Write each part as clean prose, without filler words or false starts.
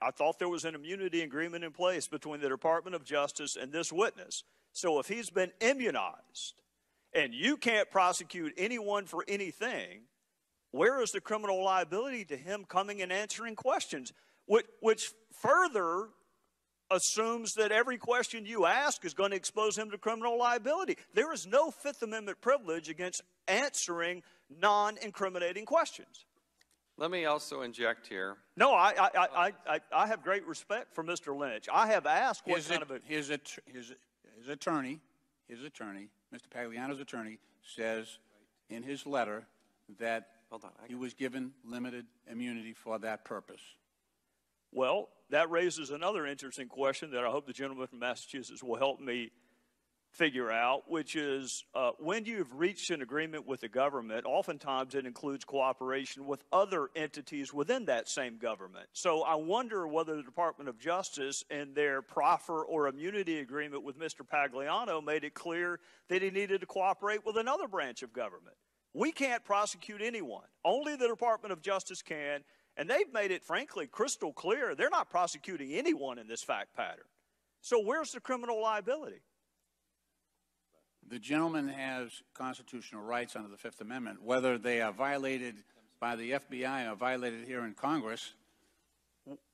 I thought there was an immunity agreement in place between the Department of Justice and this witness. So if he's been immunized and you can't prosecute anyone for anything, where is the criminal liability to him coming and answering questions? Which further assumes that every question you ask is going to expose him to criminal liability. There is no Fifth Amendment privilege against answering non-incriminating questions. Let me also inject here. No, I have great respect for Mr. Lynch. I have asked what kind of a... His attorney, Mr. Pagliano's attorney, says in his letter that he was given limited immunity for that purpose. Well, that raises another interesting question that I hope the gentleman from Massachusetts will help me figure out, which is when you've reached an agreement with the government, oftentimes it includes cooperation with other entities within that same government. So I wonder whether the Department of Justice in their proffer or immunity agreement with Mr. Pagliano made it clear that he needed to cooperate with another branch of government. We can't prosecute anyone. Only the Department of Justice can, and they've made it, frankly, crystal clear they're not prosecuting anyone in this fact pattern. So where's the criminal liability? The gentleman has constitutional rights under the Fifth Amendment. Whether they are violated by the FBI or violated here in Congress,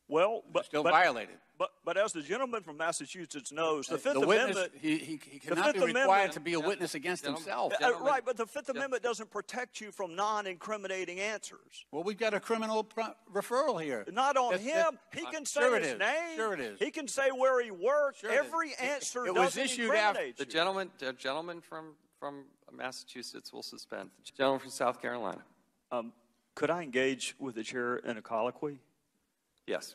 well, still violated. But as the gentleman from Massachusetts knows, the Fifth Amendment... He cannot be required to be a witness against himself. Right, but the Fifth Amendment doesn't protect you from non-incriminating answers. Well, we've got a criminal referral here. Not on him. He can say his name. Sure it is. He can say where he worked. Sure Every answer it doesn't was issued incriminate The gentleman from Massachusetts will suspend. The gentleman from South Carolina. Could I engage with the chair in a colloquy? Yes.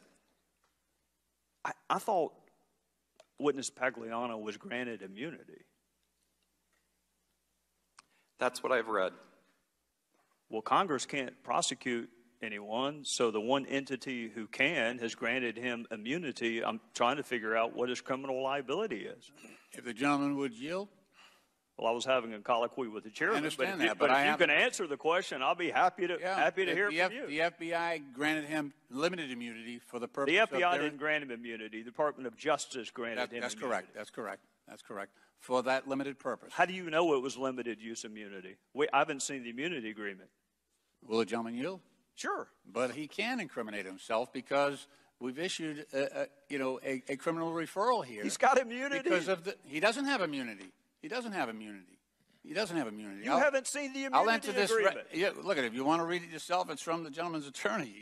I thought witness Pagliano was granted immunity. That's what I've read. Well, Congress can't prosecute anyone, so the one entity who can has granted him immunity. I'm trying to figure out what his criminal liability is. If the gentleman would yield. Well, I was having a colloquy with the chairman. I understand but if you can answer the question, I'll be happy to hear from you. The FBI granted him limited immunity for the purpose of... The FBI didn't grant him immunity. The Department of Justice granted him immunity. That's correct. For that limited purpose. How do you know it was limited use immunity? I haven't seen the immunity agreement. Will the gentleman yield? Sure. But he can incriminate himself because we've issued a criminal referral here. He's got immunity. He doesn't have immunity. He doesn't have immunity. You haven't seen the immunity agreement. Look at it. If you want to read it yourself, it's from the gentleman's attorney.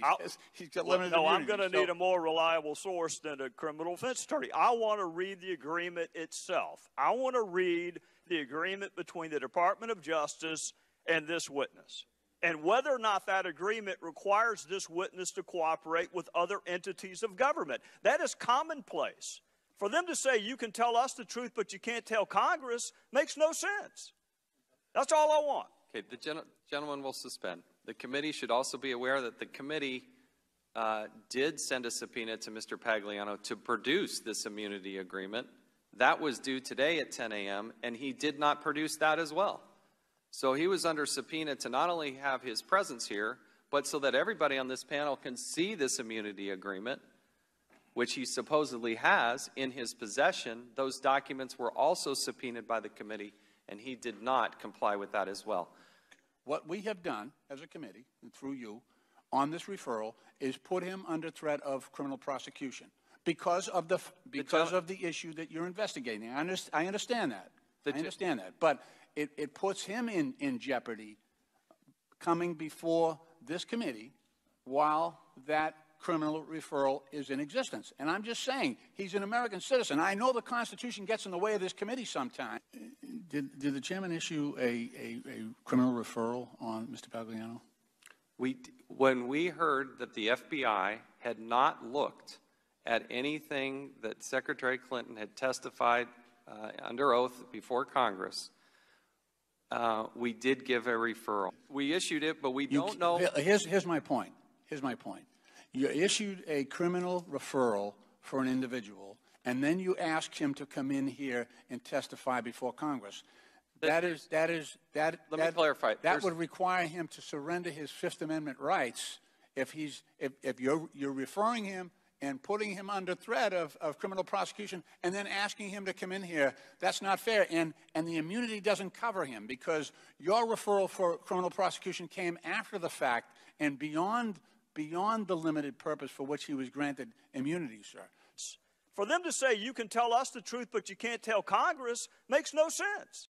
He's got limited immunity. No, I'm going to need a more reliable source than a criminal defense attorney. I want to read the agreement itself. I want to read the agreement between the Department of Justice and this witness, and whether or not that agreement requires this witness to cooperate with other entities of government. That is commonplace. For them to say you can tell us the truth but you can't tell Congress makes no sense. That's all I want. Okay, the gentleman will suspend. The committee should also be aware that the committee did send a subpoena to Mr. Pagliano to produce this immunity agreement. That was due today at 10 a.m., and he did not produce that as well. So he was under subpoena to not only have his presence here, but so that everybody on this panel can see this immunity agreement, which he supposedly has in his possession. Those documents were also subpoenaed by the committee, and he did not comply with that as well. What we have done as a committee, and through you, on this referral, is put him under threat of criminal prosecution because of the issue that you're investigating. I understand that. But it puts him in jeopardy coming before this committee while that criminal referral is in existence. And I'm just saying, he's an American citizen. I know the Constitution gets in the way of this committee sometimes. Did the chairman issue a criminal referral on Mr. Pagliano? When we heard that the FBI had not looked at anything that Secretary Clinton had testified under oath before Congress, we did give a referral. We issued it, but we don't know. Here's my point. You issued a criminal referral for an individual, and then you asked him to come in here and testify before Congress. Let me clarify. That would require him to surrender his Fifth Amendment rights if you're referring him and putting him under threat of criminal prosecution and then asking him to come in here, that's not fair. And the immunity doesn't cover him because your referral for criminal prosecution came after the fact and beyond the limited purpose for which he was granted immunity, sir. For them to say you can tell us the truth but you can't tell Congress makes no sense.